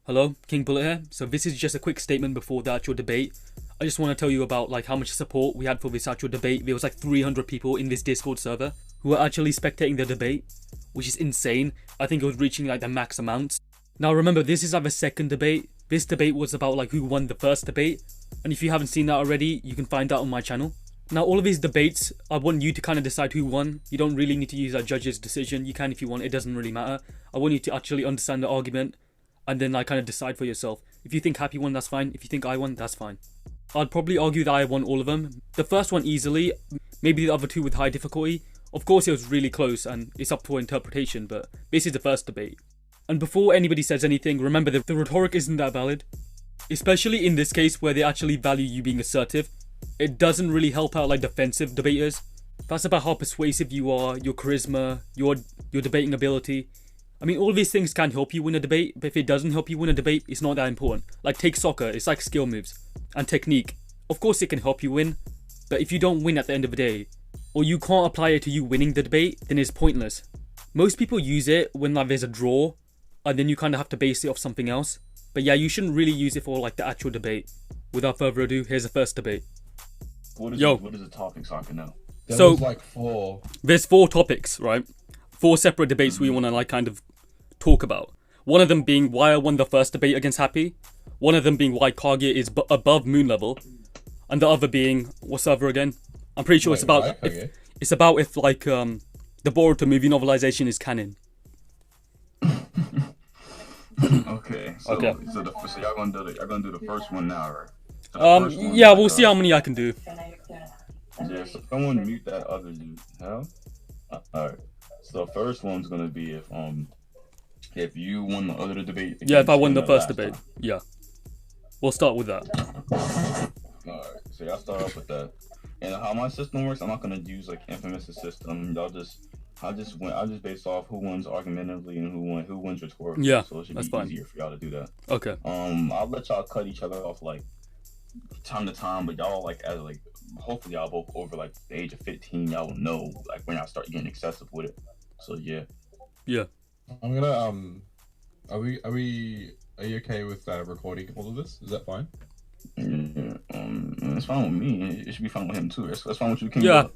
Hello, King Bullet here. So this is just a quick statement before the actual debate. I just want to tell you about like how much support we had for this actual debate. There was like 300 people in this Discord server who were actually spectating the debate, which is insane. I think it was reaching like the max amounts. Now remember, this is our second debate. This debate was about like who won the first debate. And if you haven't seen that already, you can find that on my channel. Now all of these debates, I want you to kind of decide who won. You don't really need to use a judge's decision. You can if you want, it doesn't really matter. I want you to actually understand the argument and then like kind of decide for yourself. If you think Happy won, that's fine. If you think I won, that's fine. I'd probably argue that I won all of them. The first one easily, maybe the other two with high difficulty. Of course it was really close and it's up for interpretation, but this is the first debate. And before anybody says anything, remember that the rhetoric isn't that valid. Especially in this case where they actually value you being assertive. It doesn't really help out like defensive debaters. That's about how persuasive you are, your charisma, your debating ability. I mean, all of these things can help you win a debate, but if it doesn't help you win a debate, it's not that important. Like take soccer, it's like skill moves and technique. Of course it can help you win, but if you don't win at the end of the day, or you can't apply it to you winning the debate, then it's pointless. Most people use it when like there's a draw, and then you kind of have to base it off something else. But yeah, you shouldn't really use it for like the actual debate. Without further ado, here's the first debate. What is the topic so I can know? So was like four. There's 4 topics, right? 4 separate debates we want to like kind of talk about. One of them being why I won the first debate against Happy. One of them being why Kaguya is above moon level. And the other being, what's the other again? I'm pretty sure it's about if like the Boruto movie novelization is canon. Okay. So y'all gonna do the first one now, right? Yeah, we'll see how many I can do. Yeah, so someone mute that other dude. Hell? Alright. So the first one's gonna be if you won the other debate. Yeah, if I won the first debate. Time. Yeah. We'll start with that. Alright, so y'all start off with that. And how my system works, I'm not gonna use like Infamous' system. I'll just base off who wins argumentatively and who wins rhetorically. Yeah, so it should that's be fine. Easier for y'all to do that. Okay. I'll let y'all cut each other off like time to time, but y'all like as like hopefully y'all both over like the age of 15, y'all will know like when y'all start getting excessive with it. So yeah. Yeah. I'm gonna are you okay with recording all of this? Is that fine? Yeah, it's fine with me. It should be fine with him too. That's fine with you, King. Yeah.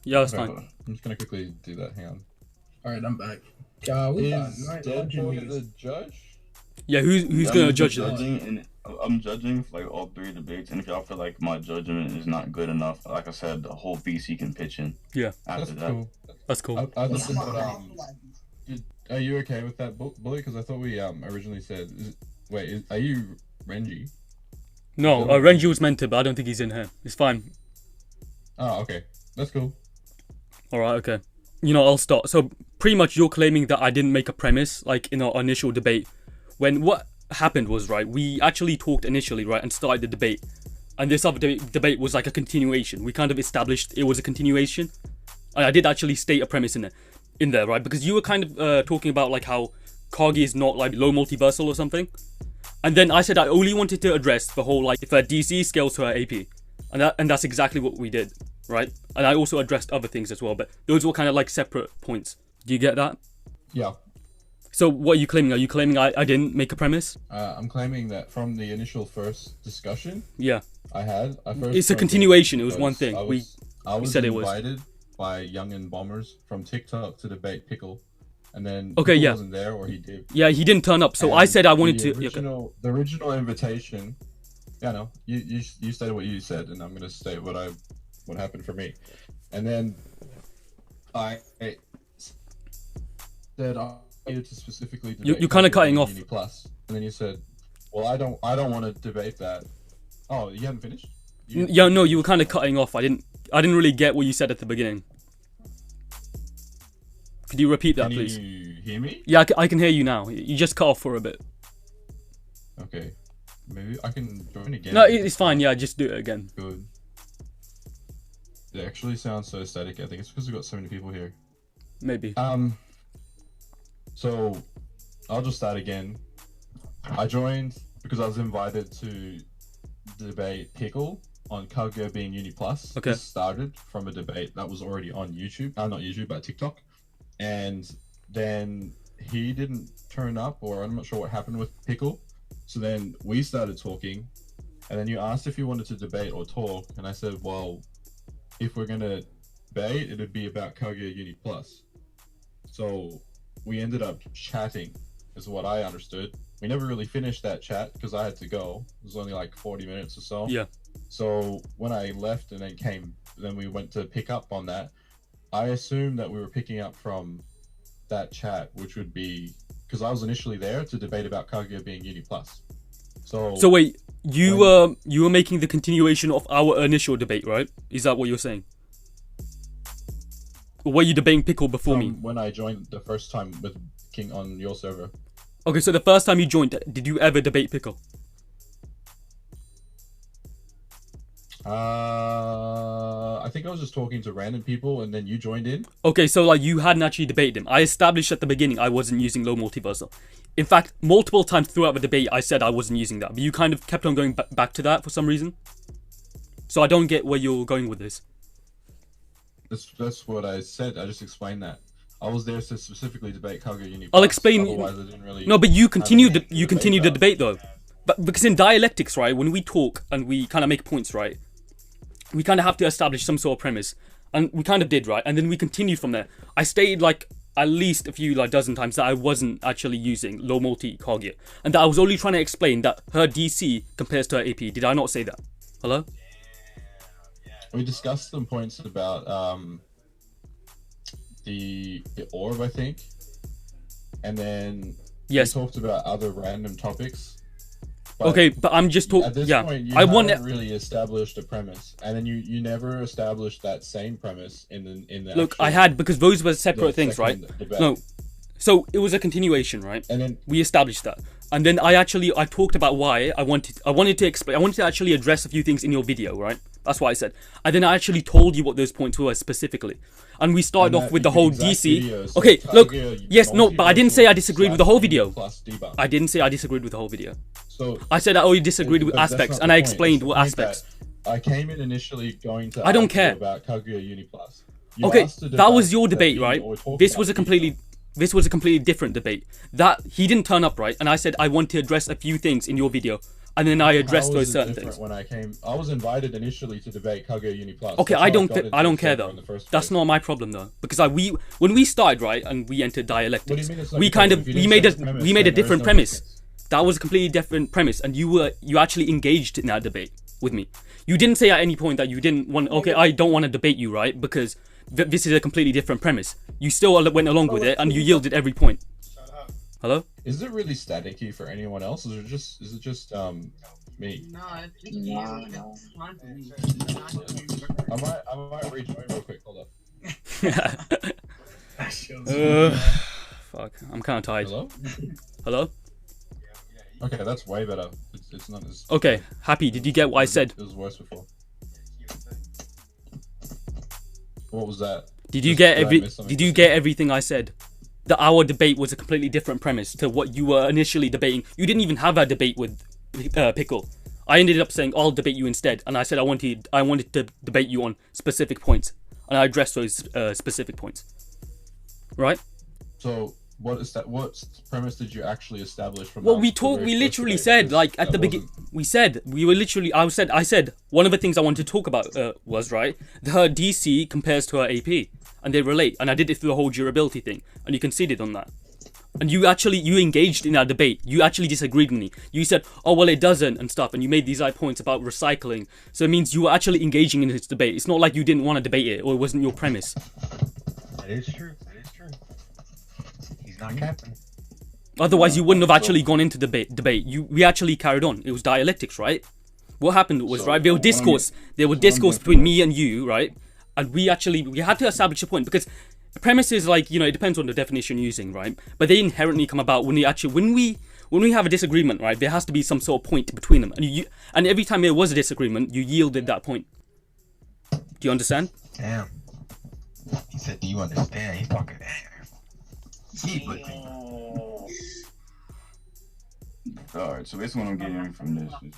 Yeah, that's okay. fine. I'm just gonna quickly do that. Hang on. All right, I'm back. Is Deadpool the judge? Yeah, who's gonna judge that? I'm judging for like all 3 debates, and if y'all feel like my judgment is not good enough, like I said, the whole VC can pitch in. Yeah, after that's that. Cool. That's cool. I just are you okay with that, Bully? Because I thought we originally said. Are you Renji? No, Renji was meant to, but I don't think he's in here. It's fine. Oh, okay, that's cool. All right, okay. I'll start. So pretty much, you're claiming that I didn't make a premise like in our initial debate. When what happened was, right, we actually talked initially, right, and started the debate, and this other debate was like a continuation. We kind of established it was a continuation, and I did actually state a premise in there, right, because you were kind of talking about like how Kagi is not like low multiversal or something, and then I said I only wanted to address the whole like if her DC scales to her AP, and that's exactly what we did, right, and I also addressed other things as well, but those were kind of like separate points. Do you get that? Yeah. So what are you claiming? Are you claiming I didn't make a premise? I'm claiming that from the initial first discussion. Yeah. It's a continuation. It was one thing. I was said invited by Young and Bombers from TikTok to debate Pickle, and then okay, Pickle yeah, wasn't there, or he did. Yeah, he didn't turn up. So I said I wanted to. The original invitation. Yeah, no, you said what you said, and I'm gonna state what happened for me, and then I said I needed to specifically debate you're kind of cutting off. Plus, and then you said, "Well, I don't want to debate that." Oh, you haven't finished? Yeah, no, you were kind of cutting off. I didn't really get what you said at the beginning. Could you repeat that, please? Can you hear me? Yeah, I can hear you now. You just cut off for a bit. Okay, maybe I can join again. No, it's fine. Yeah, just do it again. Good. It actually sounds so static. I think it's because we've got so many people here. Maybe. So I'll just start again. I joined because I was invited to debate Pickle on Kaguya being Uni Plus. Okay. This started from a debate that was already on YouTube. Not YouTube, but TikTok. And then he didn't turn up, or I'm not sure what happened with Pickle. So then we started talking, and then you asked if you wanted to debate or talk, and I said, well, if we're gonna debate, it'd be about Kaguya Uni Plus. So we ended up chatting, is what I understood. We never really finished that chat because I had to go. It was only like 40 minutes or so. Yeah. So when I left and then we went to pick up on that. I assumed that we were picking up from that chat, which would be because I was initially there to debate about Kaguya being Uni Plus. So wait, you were making the continuation of our initial debate, right? Is that what you're saying? Or were you debating Pickle before me? When I joined the first time with King on your server. Okay, so the first time you joined, did you ever debate Pickle? I think I was just talking to random people, and then you joined in. Okay, so like you hadn't actually debated him. I established at the beginning I wasn't using low multiversal. In fact, multiple times throughout the debate, I said I wasn't using that, but you kind of kept on going back to that for some reason. So I don't get where you're going with this. That's what I said. I just explained that. I was there to specifically debate Kaguya Uni Plus. I'll explain. Otherwise, I didn't really. No, but you continued the debate though. But because in dialectics, right, when we talk and we kind of make points, right, we kind of have to establish some sort of premise, and we kind of did, right, and then we continued from there. I stated like at least a few like dozen times that I wasn't actually using low multi Kaguya, and that I was only trying to explain that her DC compares to her AP. Did I not say that? Hello? We discussed some points about the orb, I think, and then yes, we talked about other random topics. But okay, but I'm just talking. At this yeah, point, you I want haven't really established a premise, and then you never established that same premise in the. Look, I had because those were separate things, right? Debate. No, so it was a continuation, right? And then we established that, and then I talked about why I wanted to explain. I wanted to actually address a few things in your video, right? That's what I said. And then I actually told you what those points were specifically. And we started off with the whole DC. Video, so okay, look. Kaguya, Yes, no, but I didn't say I disagreed with the whole video. Debuff. I didn't say I disagreed with the whole video. So I said I only disagreed with aspects, and I explained what aspects. I came in initially going to. I don't care about Kaguya Uni Plus. Okay, that was your debate, right? This was a completely different debate. That he didn't turn up, right? And I said I want to address a few things in your video. And then I addressed those certain things. When I was invited initially to debate Kaguya Uni Plus. Okay, I don't care though. That's not my problem though, because when we started, right, and we entered dialectics, we made a different premise. That was a completely different premise, and you actually engaged in that debate with me. You didn't say at any point that you didn't want. Okay, I don't want to debate you, right? Because this is a completely different premise. You still went along with it, and you yielded every point. Hello? Is it really staticky for anyone else? Is it just me? No, it's just you. I might rejoin real quick. Hold up. Fuck. I'm kind of tired. Hello? Hello? Okay, that's way better. It's not as. Okay, Happy. Did you get what I said? It was worse before. What was that? Did you get everything I said? That our debate was a completely different premise to what you were initially debating. You didn't even have a debate with Pickle. I ended up saying I'll debate you instead, and I said I wanted to debate you on specific points, and I addressed those specific points. Right? So what premise did you actually establish from? Well, we literally said like at the beginning. I said one of the things I wanted to talk about was right. Her DC compares to her AP. And they relate, and I did it through the whole durability thing, and you conceded on that. And you engaged in that debate. You actually disagreed with me. You said, oh, well, it doesn't, and stuff, and you made these points about recycling. So it means you were actually engaging in this debate. It's not like you didn't want to debate it, or it wasn't your premise. That is true. He's not capping. Otherwise, you wouldn't have actually gone into debate. We actually carried on. It was dialectics, right? What happened was, right, there were discourse between me and you, right? And we had to establish a point, because the premise is like, it depends on the definition you're using, right? But they inherently come about when we have a disagreement, right? There has to be some sort of point between them, and every time there was a disagreement, you yielded that point. Do you understand? Damn. He said, "Do you understand?" He's talking. Alright, so basically what I'm getting from this is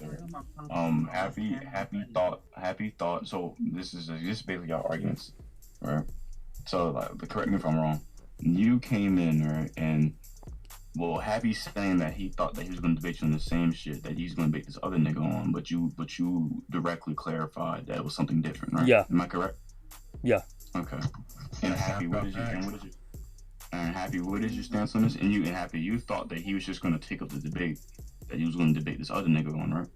Happy thought. So this is basically our arguments, right? So like, correct me if I'm wrong. You came in, right, and Well, Happy's saying that he thought that he was going to debate you on the same shit that he's going to debate this other nigga on, but you directly clarified that it was something different, right? Yeah. Am I correct? Yeah. Okay. And Happy, what is your stance on this? And Happy, you thought that he was just going to take up the debate that he was going to debate this other nigga on, right?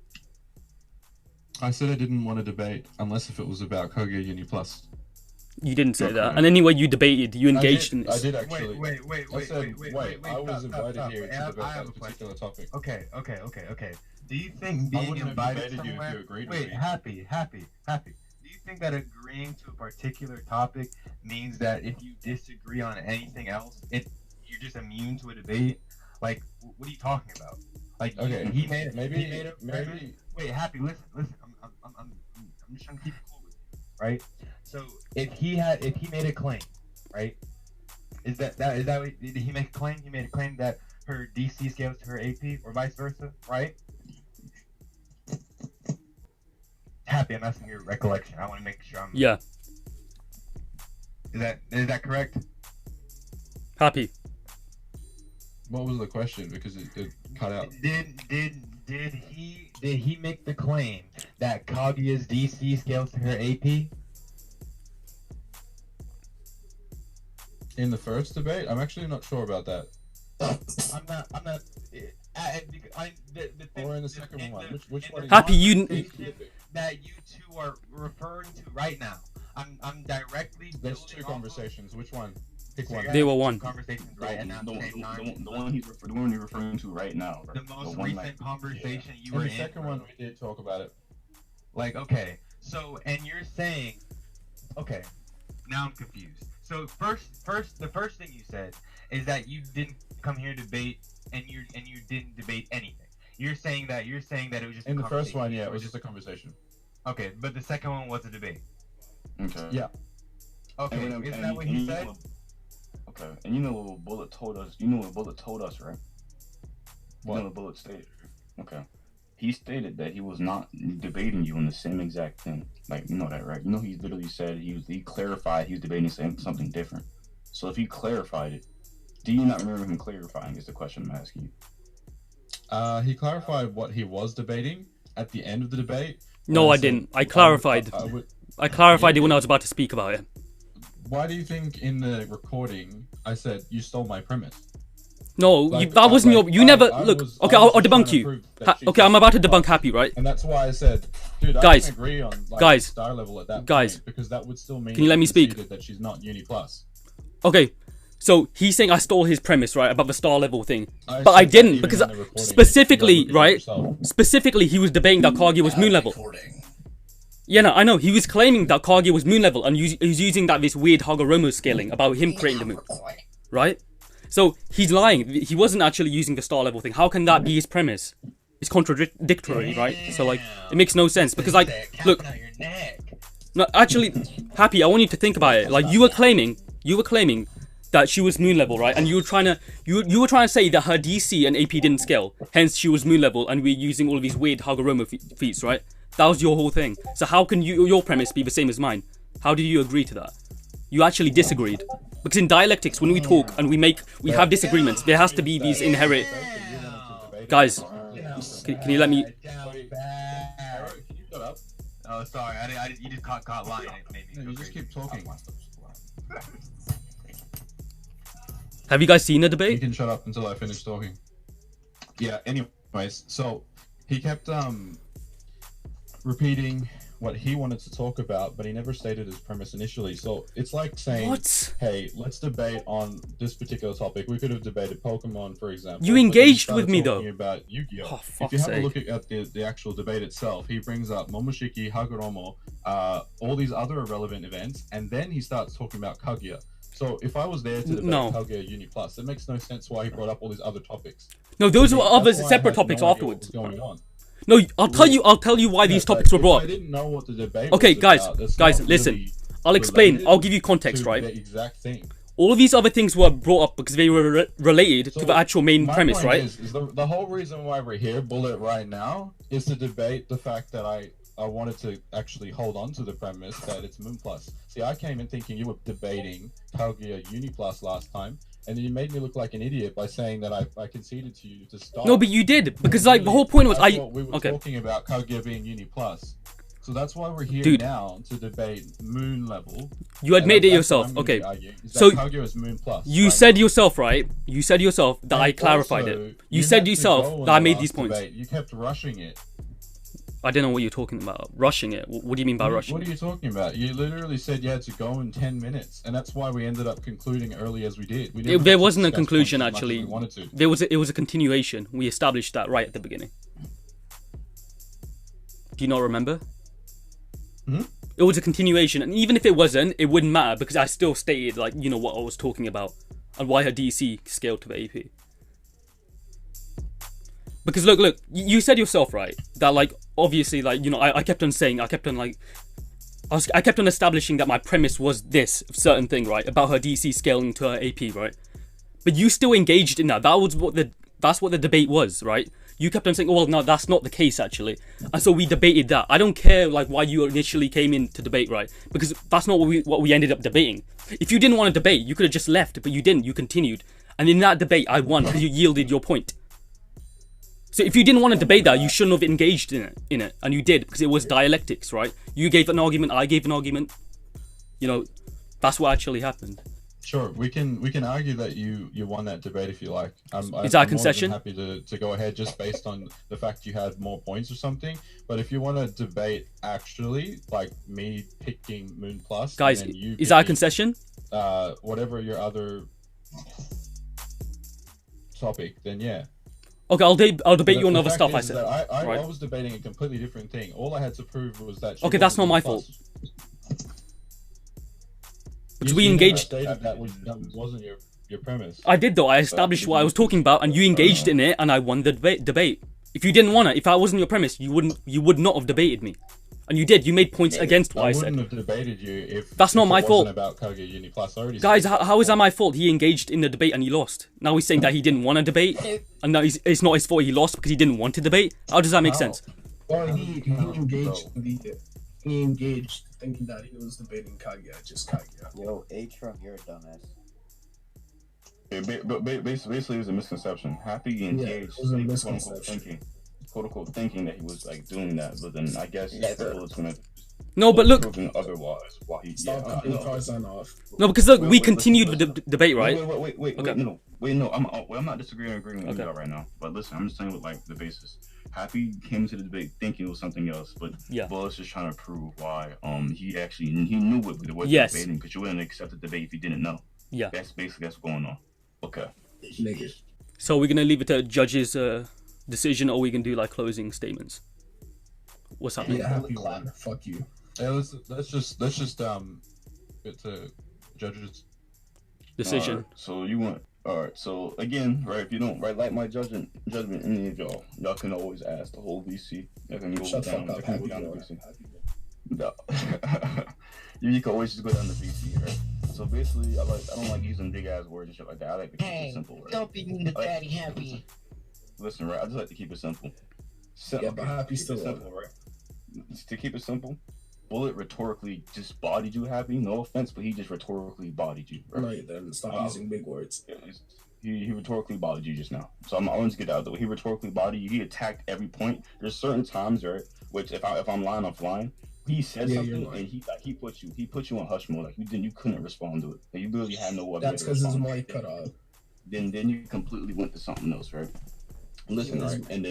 I said I didn't want to debate unless if it was about Kaguya Uni Plus. You didn't say that. And anyway, you debated. You engaged in I this. did actually. Wait. I was invited here to debate I have that a particular topic. Okay. Do you think I being wouldn't have invited debated you if somewhere? you agreed with Wait, me. happy. Do you think that agreeing to a particular topic means that if you disagree on anything else, you're just immune to a debate? Like, what are you talking about? Like, Okay, he made a maybe. Wait, Happy, listen. I'm just trying to keep it cool with you, right? So if he made a claim, right? Is that what, did he make a claim? He made a claim that her DC scales to her AP or vice versa, right? Happy, I'm asking your recollection. I want to make sure I'm. Yeah. Is that correct? Happy. What was the question? Because it cut out. Did he make the claim that Kaguya's DC scales to her AP? In the first debate, I'm actually not sure about that. I'm not. The thing, Or in the second one. Which one? Happy, you. That you two are referring to right now. I'm directly. There's building two off of- conversations. Which one? Pick So one. you're They were having one. two conversations right The now at the same time. one you're referring to right now. Right? The most one, recent like, conversation you In were the in. second one, we did talk about it. Like, okay, so and you're saying, okay, now I'm confused. So the first thing you said is that you didn't come here to debate, and you didn't debate anything. You're saying that it was just In a the first one, conversation. yeah, it Or was just a conversation. okay, but the second one was a debate. Okay. Yeah. Okay, isn't that what he said? Okay, and you know what Bullet told us? You know what Bullet told us, right? You know what Bullet stated? Okay. He stated that he was not debating you on the same exact thing. Like, you know that, right? You know he literally said he clarified he was debating something different. So if he clarified it, do you not remember him clarifying is the question I'm asking you. He clarified what he was debating at the end of the debate. No, I said- didn't. I clarified. I clarified it when I was about to speak about it. Why do you think in the recording I said you stole my premise? No, that wasn't your. You never look. Okay, I'll debunk you. Okay, I'm about to debunk Happy, right? And that's why I said, dude, Guys, I can agree on like, guys, star level at that guys, point because that would still mean can you let me speak? that she's not Uni Plus. Okay, so he's saying I stole his premise, right, about the star level thing, I but I said that didn't even because in the recording, specifically, you don't look at right? yourself. Specifically, he was debating that Kaguya was moon level. Yeah, no, I know. He was claiming that Kaguya was moon level, and he was using this weird Hagoromo scaling about him creating the moon, right? So he's lying. He wasn't actually using the star level thing. How can that be his premise? It's contradictory, right? So like, it makes no sense because like, look, no, actually, Happy, I want you to think about it. Like, you were claiming that she was moon level, right? And you were trying to say that her DC and AP didn't scale, hence she was moon level, and we're using all of these weird Hagoromo feats, right? That was your whole thing. So how can your premise be the same as mine? How did you agree to that? You actually disagreed. Because in dialectics, when we talk and we have disagreements, there has to be these inherent. Guys, can you let me? Oh, sorry, you just caught lying. Maybe. No, you just keep talking. Have you guys seen the You debate? can shut up until I finish talking. Yeah. Anyways, so he kept repeating what he wanted to talk about, but he never stated his premise initially. So it's like saying, What? hey, let's debate on this particular topic. We could have debated Pokemon, for example. You but then engaged started with me, talking though. about Yu-Gi-Oh! Oh, If fuck's you have a sake. look at the actual debate itself, he brings up Momoshiki, Hagoromo, all these other irrelevant events, and then he starts talking about Kaguya. So if I was there to debate No. Kaguya Uni Plus, it makes no sense why he brought up all these other topics. No, those were That's other why I separate had topics no idea afterwards. what was going on. No, I'll tell you why these Yeah, topics were but brought if I up. didn't know what the debate Okay, was guys, about, that's guys, not listen. really I'll explain. related I'll give you context, to right? The exact thing. All of these other things were brought up because they were related to So the actual main my premise, point right? is the whole reason why we're here, Bullet, right now, is to debate the fact that I wanted to actually hold on to the premise that it's Moon Plus. See, I came in thinking you were debating Kaguya Uni Plus last time, and then you made me look like an idiot by saying that I conceded to you to stop. No, but you did, because like the whole point was That's what we were talking about Kaguya being Uni Plus. So that's why we're here now to debate Moon level. You admit it yourself. Okay. So Kaguya is Moon Plus. You said yourself, right? You said yourself that I clarified it. You said yourself that I made these points. You kept rushing it. I don't know what you're talking about. Rushing it. What do you mean by rushing? What are you talking about? You literally said you had to go in 10 minutes, and that's why we ended up concluding early as we did. There wasn't a conclusion actually. It was a continuation. We established that right at the beginning. Do you not remember? It was a continuation, and even if it wasn't, it wouldn't matter because I still stated like what I was talking about and why her DC scaled to the AP. Because look, you said yourself, right, that like obviously like I kept on saying, I kept on establishing that my premise was this certain thing, right, about her DC scaling to her AP, right? But you still engaged in that. That's what the debate was, right? You kept on saying, oh, well, no, that's not the case, actually. And so we debated that. I don't care, like, why you initially came in to debate, right? Because that's not what we ended up debating. If you didn't want to debate, you could have just left, but you didn't. You continued. And in that debate, I won because you yielded your point. So if you didn't want to debate that, you shouldn't have engaged in it. And you did, because it was dialectics, right? You gave an argument, I gave an argument. That's what actually happened. Sure, we can argue that you won that debate if you like. Is that a concession? I'm happy to go ahead just based on the fact you had more points or something. But if you want to debate actually, like me picking Moon Plus, guys, and you is that a concession? Whatever your other topic, then yeah. Okay, I'll debate you on other stuff. I said. I was debating a completely different thing. All I had to prove was that. Okay, that's not my fault. Because we engaged. That wasn't your premise. I did though. I established what I was talking about, and you engaged in it, and I won the debate. If you didn't want it, if that wasn't your premise, you would not have debated me, and you did. You made points against what I said. I wouldn't have debated you if that's not my fault. About Kaguya Uni Plus. Guys, how is that my fault? He engaged in the debate and he lost. Now he's saying that he didn't want to debate, and now it's not his fault he lost because he didn't want to debate. How does that make sense? Well, he engaged he engaged thinking that he was debating Kaguya, just Kaguya. Yo, H-Rum, you're a dumbass. But basically, it was a misconception. Happy engaged, quote unquote thinking that he was like doing that, but then I guess it's gonna. No, but look. Otherwise, why he? No, because look, we continued with the debate, right? Wait, no, I'm not disagreeing or agreeing with you right now. But listen, I'm just saying with like the basis. Happy came to the debate thinking it was something else, but Bull's just trying to prove why he knew what debating because you wouldn't accept the debate if you didn't know. Yeah, that's what's going on. Okay. So we're gonna leave it to judge's decision, or we can do like closing statements. What's happening? Yeah, Happy one. Fuck you. Yeah, let's just get to judge's decision. Right, so you want. Alright, so again, right, if you don't like my judgment any of y'all can always ask the whole VC. Y'all can go down the VC. No. You can always just go down the VC, right? So basically, I don't like using big ass words and shit like that. I like to keep it simple, right? Don't be mean to Daddy Happy. Listen, right, I just like to keep it simple. But Happy still simple, right? To keep it simple, Bullet rhetorically just bodied you, Happy. No offense, but he just rhetorically bodied you. Right? No, then stop using big words. He rhetorically bodied you just now. So I want to get out of the way. He rhetorically bodied you. He attacked every point. There's certain times, right, which if I'm lying, I'm flying. He said something and he put you on hush mode. Like you couldn't respond to it. Like, you literally had no other. That's because his mic cut off. Then you completely went to something else, right? Listen, right, and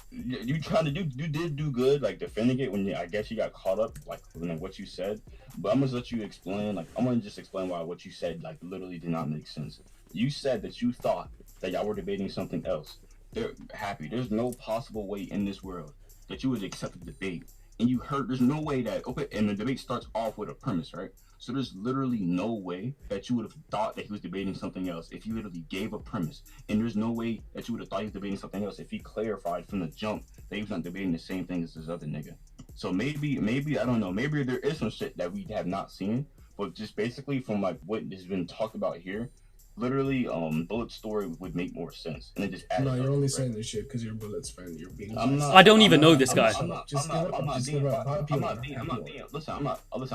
you did do good, like defending it when I guess you got caught up, like what you said. But I'm gonna let you explain. Like I'm gonna just explain why what you said like literally did not make sense. You said that you thought that y'all were debating something else. They're Happy. There's no possible way in this world that you would accept the debate, and you heard there's no way that and the debate starts off with a premise, right? So there's literally no way that you would have thought that he was debating something else if you literally gave a premise. And there's no way that you would have thought he was debating something else if he clarified from the jump that he was not debating the same thing as this other nigga. So maybe, I don't know, maybe there is some shit that we have not seen, but just basically from like what has been talked about here, literally, Bullet's story would make more sense. And it just adds you're only saying this shit because you're Bullet's friend. You're being I don't even know this guy. I'm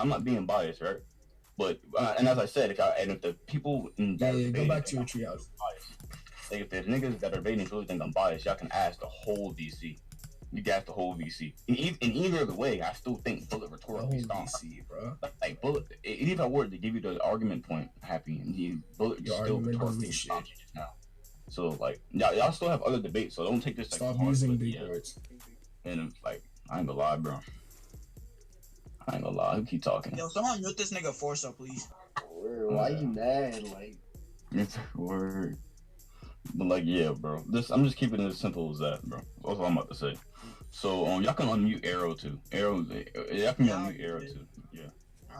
not being biased, right? But and as I said, if the people in Yeah, that yeah, go debate back to your treehouse. like if there's niggas that are debating really think I'm biased, y'all can ask the whole VC. You guys the whole VC. In either of the way, I still think Bullet The rhetorically whole stops. DC, bro. Like Bullet, even if I were to give you the argument point, Happy, and Bullet Your still argument doesn't rhetorically mean shit. stops you just now. So like y'all still have other debates, so don't take this like Stop hard, using but, big yeah. words. And like I ain't gonna lie, bro. I ain't gonna lie. Who keep talking? Yo, someone mute this nigga Forza, please. Why you mad? Like, It's word. But like, yeah, bro. I'm just keeping it as simple as that, bro. That's all I'm about to say. So y'all can unmute Arrow too. Y'all can unmute Arrow too. Yeah.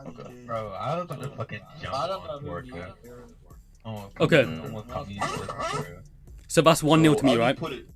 Okay. Bro, I was gonna fucking jump I don't know on who board, you bro. are. Oh, Okay. Someone call me, bro. So that's 1-0 to me, I'll right? just put it.